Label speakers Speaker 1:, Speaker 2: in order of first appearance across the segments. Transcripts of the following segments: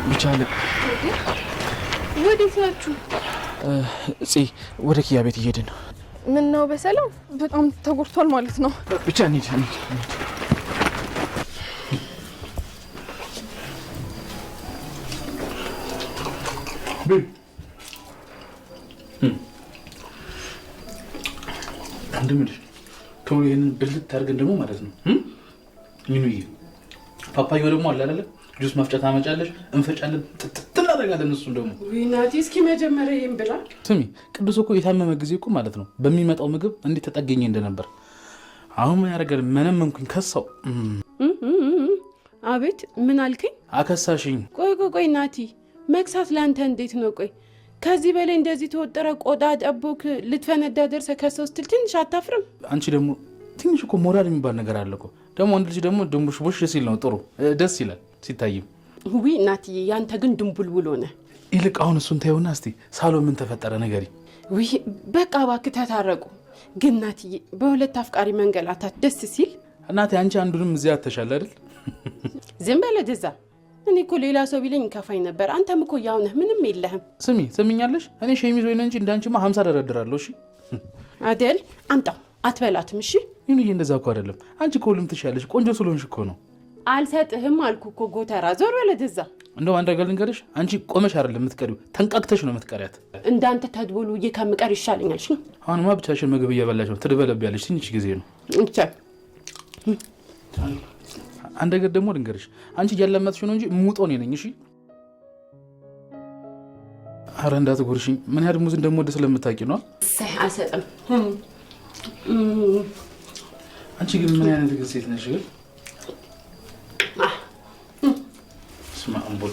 Speaker 1: ብቻለ
Speaker 2: ወዴት ናችሁ?
Speaker 1: ወደ ኪያ ቤት እየሄድን ነው።
Speaker 2: ምን ነው በሰላም? በጣም ተጎድቷል ማለት ነው።
Speaker 1: ብቻ እንሂድ። እንደምን ከሆነ ይሄንን ብልት ታርገን ደግሞ ማለት ነው ምኑዬ ፓፓያው ደግሞ አለ አይደለ ጁስ መፍጨት አመጫለሽ እንፈጫለን እናደርጋለን። እሱን ደግሞ
Speaker 3: ዊናቲ እስኪ መጀመሪያ ይሄን ብላ።
Speaker 1: ስሚ ቅዱስ እኮ የታመመ ጊዜ እኮ ማለት ነው በሚመጣው ምግብ እንዴት ተጠገኘ እንደነበር አሁን ምን ያደርጋል መነመንኩኝ ከሳው።
Speaker 3: አቤት ምን አልከኝ?
Speaker 1: አከሳሽኝ።
Speaker 3: ቆይ ናቲ መክሳት ላንተ እንዴት ነው? ቆይ ከዚህ በላይ እንደዚህ ተወጠረ ቆዳ ጠቦክ ልትፈነዳ ደርሰ ከሰው ስትል ትንሽ አታፍርም?
Speaker 1: አንቺ ደግሞ ትንሽ እኮ ሞራል የሚባል ነገር አለ እኮ። ደግሞ አንድ ልጅ ደግሞ ድንቡሽቡሽ ሲል ነው ጥሩ ደስ ይላል ሲታይም።
Speaker 3: ዊ ናትዬ ያንተ ግን ድንቡልቡል ሆነ።
Speaker 1: ይልቅ አሁን እሱን ታየውና እስቲ ሳሎን ምን ተፈጠረ ነገሪ።
Speaker 3: ዊ በቃ እባክህ ተታረቁ። ግን ናትዬ በሁለት አፍቃሪ መንገላታት ደስ ሲል።
Speaker 1: እናቴ አንቺ አንዱንም እዚያ አተሻል አይደል?
Speaker 3: ዝም በለ ደዛ። እኔ እኮ ሌላ ሰው ቢለኝ ከፋኝ ነበር። አንተም እኮ ያው ነህ ምንም የለህም።
Speaker 1: ስሚ ሰምኛለሽ እኔ ሸሚዝ ወይ እንጂ እንዳንቺማ 50 ደረድራለሁ። እሺ
Speaker 3: አደል አምጣው አትበላትም። እሺ
Speaker 1: ይሁንዬ እንደዛ እኮ አይደለም። አንቺ እኮ ሁሉም ትሻለሽ ቆንጆ ስለሆንሽ እኮ ነው።
Speaker 3: አልሰጥህም አልኩ እኮ ጎተራ ዞር በለ ደዛ።
Speaker 1: እንደው አንድ ነገር ልንገርሽ አንቺ ቆመሽ አይደለም የምትቀሪው ተንቃቅተሽ ነው የምትቀሪያት።
Speaker 3: እንዳንተ ተድቦሉ ከምቀር ይሻለኛል። እሺ
Speaker 1: አሁንማ ብቻሽን ምግብ እየበላሽ ነው ትድበለብያለሽ። ትንሽ ጊዜ ነው።
Speaker 3: እቻ
Speaker 1: አንድ ነገር ደግሞ ልንገርሽ አንቺ እያለመጥሽ ነው እንጂ ሙጦ ነኝ። እሺ ኧረ እንዳትጎርሽኝ። ምን ያህል ሙዝ እንደምወድ ስለምታውቂ ነው።
Speaker 3: ሳይ አልሰጥም።
Speaker 1: አንቺ ግን ምን አይነት ግን ሴት ነሽ? ስማ አምቦል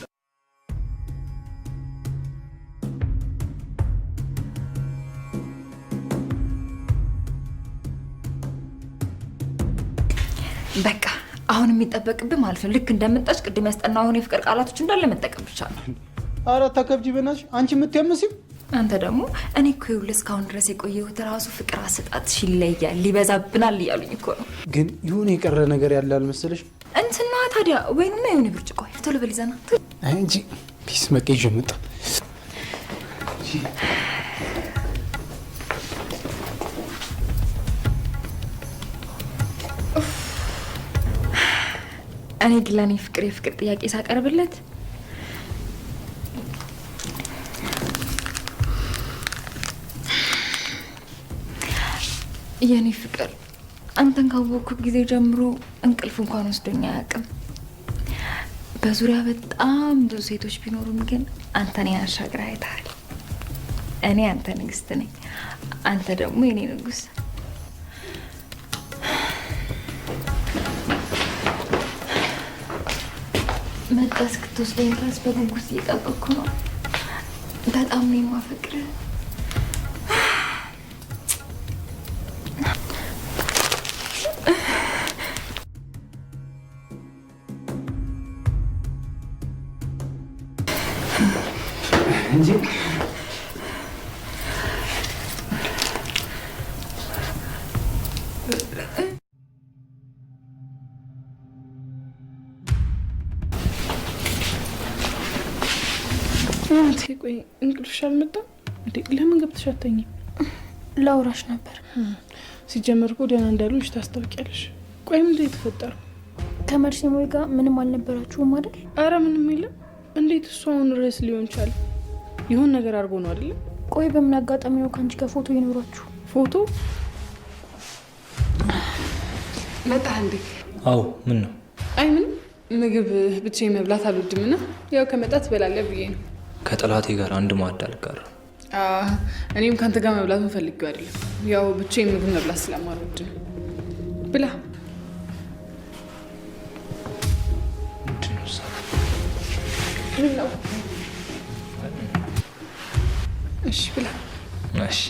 Speaker 4: በቃ አሁን የሚጠበቅብህ ማለት ነው ልክ እንደመጣች ቅድም ያስጠናው አሁን የፍቅር ቃላቶች እንዳለ መጠቀም ብቻ ነው።
Speaker 5: ኧረ ተከብጂ በናትሽ አንቺ የምትያምሲው።
Speaker 4: አንተ ደግሞ እኔ እኮ ይኸውልህ እስካሁን ድረስ የቆየሁት ራሱ ፍቅር አሰጣጥሽ ይለያል ሊበዛብናል እያሉኝ እኮ ነው።
Speaker 5: ግን ይሁን የቀረ ነገር ያለ አልመሰለሽ?
Speaker 4: እንትና ታዲያ ወይንና የሆነ ብርጭቆ ቶሎ በሊዛና
Speaker 5: አይ እንጂ ፒስ መቀየሽ መጣ።
Speaker 4: እኔ ግን ለእኔ የፍቅር ጥያቄ ሳቀርብለት የኔ ፍቅር አንተን ካወቅኩ ጊዜ ጀምሮ እንቅልፍ እንኳን ወስዶኝ አያውቅም። በዙሪያ በጣም ብዙ ሴቶች ቢኖሩም ግን አንተን ያሻግረህ አይተሃል። እኔ አንተ ንግስት ነኝ፣ አንተ ደግሞ የኔ ንጉስ። መጣ እስክትወስደኝ ድረስ በጉጉት እየጠበቅኩ ነው። በጣም ነው የማፈቅርህ።
Speaker 5: እንጂ
Speaker 2: ቆይ እንቅልፍሽ አልመጣም እንዴ? ለምን ገብተሽ አትተኝም?
Speaker 6: ላውራሽ ነበር።
Speaker 2: ሲጀመር እኮ ደህና እንዳሉሽ ታስታውቂያለሽ። ቆይ ምንድን የተፈጠረው?
Speaker 6: ከመርሴሞይ ጋር ምንም አልነበራችሁም አይደል?
Speaker 2: አረ ምንም የለም። እንዴት እሱ አሁን ርዕስ ሊሆን ቻለ? ይሁን ነገር አድርጎ ነው አይደል?
Speaker 6: ቆይ በምን አጋጣሚ ነው ከአንቺ ጋር ፎቶ ይኖራችሁ?
Speaker 2: ፎቶ
Speaker 3: መጣ እንዴ?
Speaker 7: አዎ ምን ነው?
Speaker 2: አይ ምን ምግብ ብቻዬን መብላት አልወድምና ያው ከመጣ ትበላለህ ብዬ ነው።
Speaker 7: ከጠላቴ ጋር አንድ ማዕድ አልጋራም።
Speaker 2: እኔም ካንተ ጋር መብላቱን ፈልጌው አይደለም፣ ያው ብቻዬን ምግብ መብላት ስለማልወድ ነው። ብላ እሺ ብላ።
Speaker 7: እሺ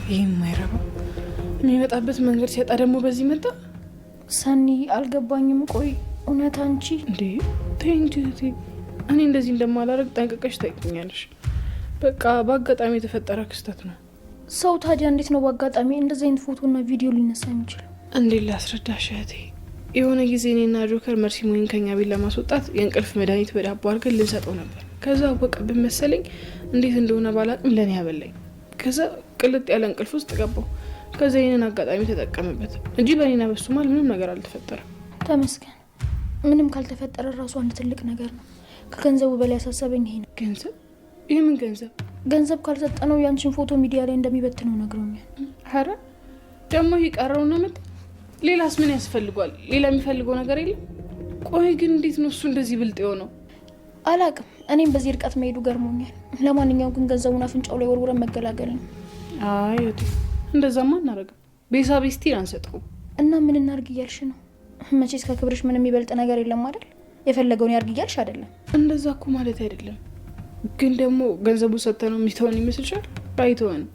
Speaker 2: ይሄ የማይረባ የሚመጣበት መንገድ ሲያጣ ደግሞ በዚህ መጣ።
Speaker 6: ሰኒ አልገባኝም። ቆይ እውነት አንቺ
Speaker 2: እንዴ? ተይ እንጂ እኔ እንደዚህ እንደማላደርግ ጠንቅቀሽ ታውቂኛለሽ። በቃ በአጋጣሚ የተፈጠረ ክስተት ነው።
Speaker 6: ሰው ታዲያ እንዴት ነው በአጋጣሚ እንደዚህ አይነት ፎቶና ቪዲዮ ሊነሳ የሚችለው?
Speaker 2: እንዴት ላስረዳሽ እህቴ? የሆነ ጊዜ እኔና ጆከር መርሲ ሞይን ከኛ ቤት ለማስወጣት የእንቅልፍ መድኃኒት በዳቦ አድርገን ልንሰጠው ነበር። ከዛ አወቀብን መሰለኝ፣ እንዴት እንደሆነ ባላቅም ለእኔ ያበላኝ። ከዛ ቅልጥ ያለ እንቅልፍ ውስጥ ገባው። ከዛ ይህንን አጋጣሚ ተጠቀምበት እንጂ በእኔና በሱ መሀል ምንም ነገር አልተፈጠረም።
Speaker 6: ተመስገን። ምንም ካልተፈጠረ ራሱ አንድ ትልቅ ነገር ነው። ከገንዘቡ በላይ ያሳሰበኝ ይሄ ነው።
Speaker 2: ገንዘብ? የምን ገንዘብ?
Speaker 6: ገንዘብ ካልሰጠነው ያንቺን ፎቶ ሚዲያ ላይ እንደሚበትነው ነግሮኛል።
Speaker 2: ኧረ ደግሞ ይቀረው ነው መጥ ሌላስ ምን ያስፈልጓል? ሌላ የሚፈልገው ነገር የለም? ቆይ ግን እንዴት ነው እሱ እንደዚህ ብልጥ የሆነው?
Speaker 6: አላቅም። እኔም በዚህ ርቀት መሄዱ ገርሞኛል። ለማንኛውም ግን ገንዘቡን አፍንጫው ላይ ወርውረን መገላገል ነው።
Speaker 2: አይ እህቴ እንደዛማ እናደርግም። ቤሳ ቤስቲን አንሰጠውም።
Speaker 6: እና ምን እናርግ እያልሽ ነው? መቼስ ከክብርሽ ምንም የሚበልጥ ነገር የለም አይደል? የፈለገውን ያርግ እያልሽ አይደለም?
Speaker 2: እንደዛ እኮ ማለት አይደለም። ግን ደግሞ ገንዘቡ ሰጥተነው የሚተወን ይመስልሻል? አይተወንም።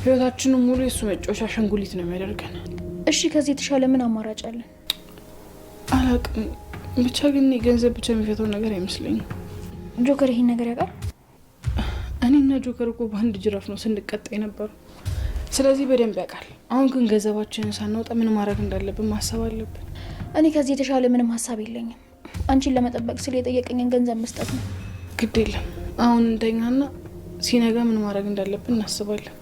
Speaker 2: ህይወታችንን ሙሉ የእሱ መጫወቻ አሻንጉሊት ነው የሚያደርገን።
Speaker 6: እሺ ከዚህ የተሻለ ምን አማራጭ አለን?
Speaker 2: አላቅም። ብቻ ግን ገንዘብ ብቻ የሚፈተው ነገር አይመስለኝም።
Speaker 6: ጆከር ይሄን ነገር ያውቃል?
Speaker 2: እኔና ጆከር እኮ በአንድ ጅራፍ ነው ስንቀጣ የነበሩ። ስለዚህ በደንብ ያውቃል። አሁን ግን ገንዘባችንን ሳናወጣ ምን ማድረግ እንዳለብን ማሰብ አለብን።
Speaker 6: እኔ ከዚህ የተሻለ ምንም ሀሳብ የለኝም። አንቺን ለመጠበቅ ስለ የጠየቀኝን ገንዘብ መስጠት ነው።
Speaker 2: ግድ የለም። አሁን እንተኛና ሲነጋ ምን ማድረግ እንዳለብን እናስባለን።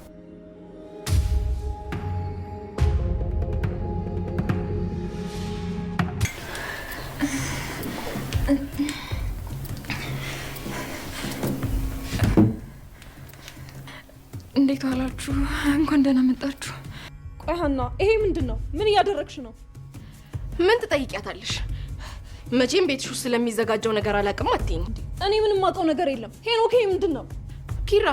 Speaker 2: እንዴት ዋላችሁ? እንኳን ደህና መጣችሁ።
Speaker 8: ቆይ ሀና፣ ይሄ ምንድን ነው? ምን እያደረግሽ ነው?
Speaker 9: ምን ትጠይቂያታለሽ? መቼም ቤትሽ ውስጥ ስለሚዘጋጀው ነገር አላውቅም አትይኝ።
Speaker 8: እኔ ምንም የማውቀው ነገር የለም። ሄኖክ፣ ይሄ ምንድን ነው?
Speaker 9: ኪራ፣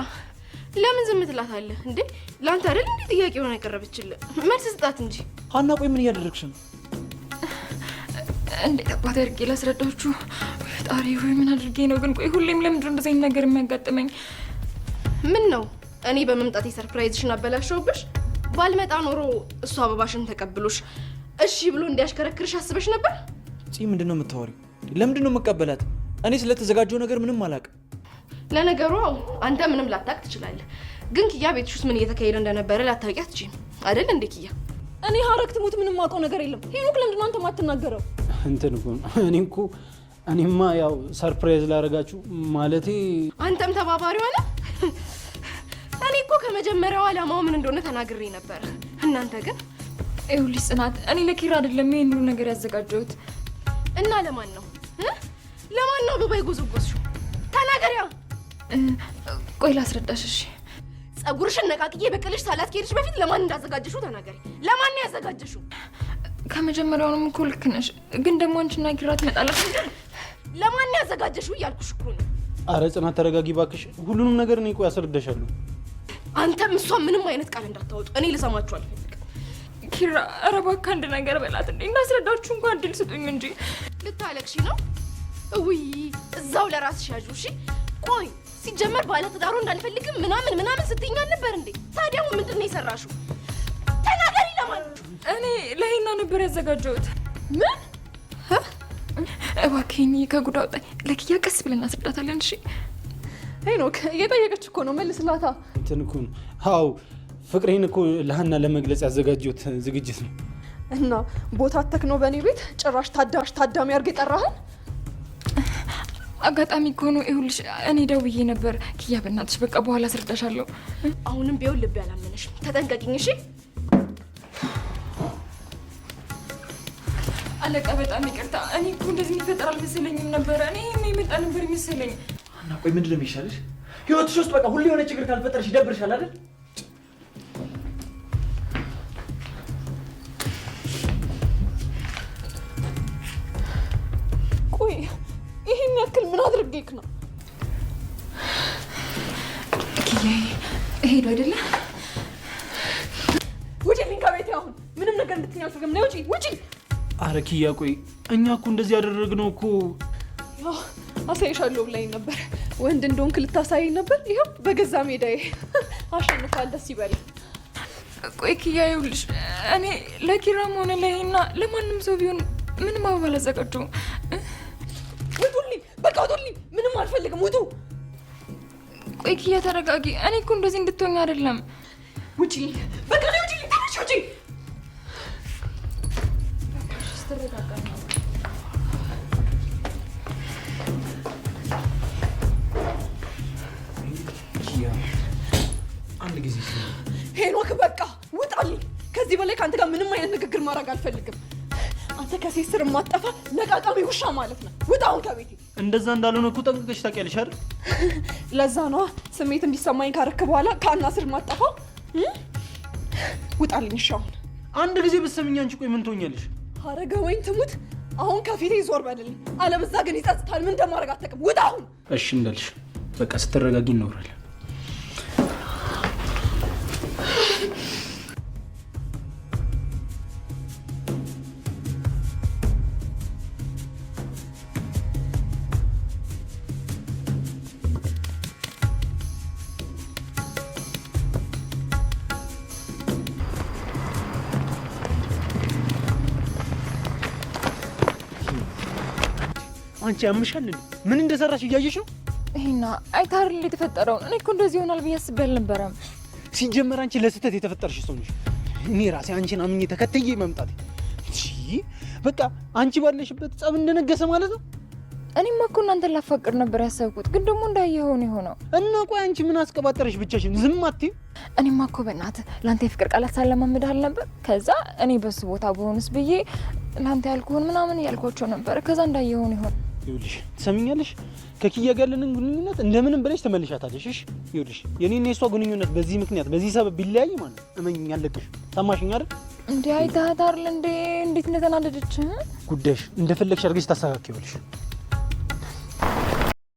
Speaker 9: ለምን ዝም ትላታለህ እንዴ? ለአንተ አይደል እንዴ ጥያቄውን ያቀረበችልህ? መልስ ስጣት እንጂ።
Speaker 5: ሀና፣ ቆይ ምን እያደረግሽ ነው?
Speaker 4: እንዴት አባት አድርጌ ላስረዳችሁ? ፈጣሪ ሆይ ምን አድርጌ ነው ግን? ቆይ ሁሌም ለምንድን ነው እንደዚህ አይነት ነገር የሚያጋጥመኝ?
Speaker 9: ምን ነው እኔ በመምጣቴ ሰርፕራይዝሽን አበላሸውብሽ? ባልመጣ ኖሮ እሱ አበባሽን ተቀብሎሽ እሺ ብሎ እንዲያሽከረክርሽ አስበሽ ነበር?
Speaker 10: ምንድን ነው የምታወሪው? ለምንድን ነው መቀበላት? እኔ ስለተዘጋጀው ነገር ምንም አላውቅም።
Speaker 9: ለነገሩ አንተ ምንም ላታውቅ ትችላለህ፣ ግን ኪያ ቤትሽ ውስጥ ምን እየተካሄደ እንደነበረ ላታውቂ አትችይም አይደል እንዴ ኪያ?
Speaker 8: እኔ ሀረግ ትሙት ምንም የማውቀው ነገር የለም። ሄኖክ፣ ለምንድን ነው አንተ ማትናገረው?
Speaker 5: እንትን እኮ እኔማ ያው ሰርፕራይዝ ላደርጋችሁ ማለቴ።
Speaker 9: አንተም ተባባሪ ሆነ። እኔ እኮ ከመጀመሪያው ዓላማው ምን እንደሆነ ተናግሬ ነበር። እናንተ ግን
Speaker 4: ይኸውልሽ ጽናት፣ እኔ ለኪራ አይደለም ይሄን ሁሉ ነገር ያዘጋጀሁት።
Speaker 9: እና ለማን ነው ለማን ነው አበባ የጎዘጎዝሽው? ተናገሪያ።
Speaker 4: ቆይ ላስረዳሽ። እሺ
Speaker 9: ጸጉርሽን ነቃቅዬ በቅልሽ ሳላስኬድሽ በፊት ለማን እንዳዘጋጀሽው ተናገሪ። ለማን ነው ያዘጋጀሽው?
Speaker 4: ከመጀመሪያውንም እኮ ልክ ነሽ፣ ግን ደግሞ አንቺና ኪራ ትመጣላችሁ።
Speaker 9: ለማን ነው ያዘጋጀሽው እያልኩሽ እኮ ነው።
Speaker 5: አረ ጽናት ተረጋጊ እባክሽ። ሁሉንም ነገር እኔ እኮ ያስረዳሻለሁ።
Speaker 9: አንተም እሷም ምንም አይነት ቃል እንዳታወጡ፣ እኔ ልሰማችሁ አልፈልግም።
Speaker 4: ኪራ፣ ኧረ እባክህ አንድ ነገር በላት እንዴ! እንዳስረዳችሁ እንኳን እድል ስጡኝ እንጂ።
Speaker 9: ልታለቅሺ ነው? ውይ እዛው ለራስሽ ያዡ። እሺ ቆይ ሲጀመር ባለ ትዳሩ እንዳልፈልግም ምናምን ስትይኝ ነበር እንዴ? ታዲያ ምንድን ነው የሰራሽው? ተናገሪ። ለማን?
Speaker 4: እኔ ለሄና ነበር ያዘጋጀሁት።
Speaker 9: ምን?
Speaker 4: እባክኝ ከጉዳ አውጣኝ። ለኪያ ቀስ ብለን እናስረዳታለን። እሺ
Speaker 8: ሄኖክ፣ እየጠየቀች እኮ ነው፣ መልስላታ።
Speaker 5: እንትን እኮ ነው። አዎ ፍቅሬን እኮ ለሀና ለመግለጽ ያዘጋጀሁት ዝግጅት ነው።
Speaker 8: እና ቦታ ተክኖ በእኔ ቤት ጭራሽ ታዳሚ አድርገ የጠራህን?
Speaker 4: አጋጣሚ እኮ ነው። ይኸውልሽ እኔ ደውዬ ነበር። ኪያ በእናትሽ በቃ በኋላ አስረዳሻለሁ።
Speaker 9: አሁንም ቢሆን ልብ ያላመነሽም፣ ተጠንቀቂኝ እሺ።
Speaker 4: አለቃ በጣም ይቅርታ። እኔ እኮ እንደዚህ የሚፈጠር አልመሰለኝም ነበረ። እኔ የመጣ ነበር ይመስለኝ።
Speaker 10: እና ቆይ ምንድን ነው የሚሻልሽ? ህይወትሽ ውስጥ በቃ ሁሌ የሆነ ችግር ካልፈጠረሽ ይደብርሻል አይደል?
Speaker 8: ቆይ ይሄን ያክል ምን አድርጌክ ነው?
Speaker 4: ኪያዬ ሄዱ አይደለ?
Speaker 8: ውጪልኝ ከቤቴ! አሁን ምንም ነገር እንድትይኝ አልፈልግም። ነይ ውጪ፣ ውጪ!
Speaker 5: አረ ኪያ ቆይ እኛ እኮ እንደዚህ ያደረግነው እኮ
Speaker 8: አሳይሻለሁ ብላኝ ነበር። ወንድ እንደሆንክ ልታሳይኝ ነበር። ይኸው በገዛ ሜዳዬ አሸንፋል። ደስ ይበላል።
Speaker 4: ቆይ ኪያ ይኸውልሽ እኔ ለኪራም ሆነ ለሄና ለማንም ሰው ቢሆን ምንም አበባ አላዘጋጀሁም።
Speaker 8: ውጡልኝ! በቃ ውጡልኝ! ምንም አልፈልግም። ውጡ!
Speaker 4: ቆይ ኪያ ተረጋጊ። እኔ እኮ እንደዚህ እንድትሆኝ አይደለም።
Speaker 8: ውጪ በቃ ነው ውጪ ልታሽ ውጪ
Speaker 5: አንድ ጊዜ
Speaker 8: ሄኖክ በቃ ውጣልኝ። ከዚህ በላይ ከአንተ ጋር ምንም አይነት ንግግር ማድረግ አልፈልግም። አንተ ከሴት ስር የማጠፋ ነቃቃሚ ውሻ ማለት ነው። ውጣ አሁን ከቤቴ።
Speaker 5: እንደዛ እንዳልሆነ እኮ ጠንቅቀሽ ታውቂያለሽ አይደል?
Speaker 8: ለዛ ነዋ ስሜት እንዲሰማኝ ካረክ በኋላ ከአና ስር ማጠፋው። ውጣልኝ እሺ። አሁን
Speaker 5: አንድ ጊዜ ብትሰሚኝ አንቺ ቆይ ምን ትሆኛለሽ?
Speaker 8: አረገ ወይን ትሙት አሁን ከፊቴ ዞር በልልኝ። አለበዛ ግን ይጸጽታል። ምን እንደማደርግ አታውቅም። ውጣ አሁን።
Speaker 5: እሺ እንዳልሽ በቃ ስትረጋጊ እናወራለን። አንቺ ያምሻል እንዴ? ምን እንደሰራሽ እያየሽ ነው?
Speaker 4: ይሄና አይታር የተፈጠረውን እኔ እኮ እንደዚህ ይሆናል ብዬ አስቤ አልነበረም።
Speaker 5: ሲጀመር አንቺ ለስህተት የተፈጠርሽ ሰው ነሽ። እኔ ራሴ አንቺን አምኜ ተከትዬ መምጣት በቃ አንቺ ባለሽበት ጸብ እንደነገሰ ማለት ነው።
Speaker 4: እኔማ እኮ እናንተን ላፋቅር ነበር ያሰብኩት፣ ግን ደግሞ እንዳየኸው ነው የሆነው።
Speaker 5: እና ቆይ አንቺ ምን አስቀባጠረሽ ብቻሽን ዝም አትይም?
Speaker 4: እኔማ እኮ በእናትህ ለአንተ የፍቅር ቃላት ሳለማምድሃል ነበር። ከዛ እኔ በሱ ቦታ በሆንስ ብዬ ለአንተ ያልኩህን ምናምን እያልኳቸው ነበር። ከዛ እንዳየኸው ነው የሆነው።
Speaker 5: ይኸውልሽ ትሰሚኛለሽ? ከኪያ ጋር ያለንን ግንኙነት እንደምንም ብለሽ ተመልሻታለሽ። እሺ ይኸውልሽ የኔና የሷ ግንኙነት በዚህ ምክንያት በዚህ ሰበብ ቢለያይ ማለት ነው እመኝኝ አለቅሽ። ሰማሽኝ አይደል?
Speaker 4: እንዴ አይተሃት አይደል እንዴ እንዴት እንደተናደደች?
Speaker 5: ጉዳይሽ እንደፈለግሽ አድርገሽ ታስተካክዪዋለሽ።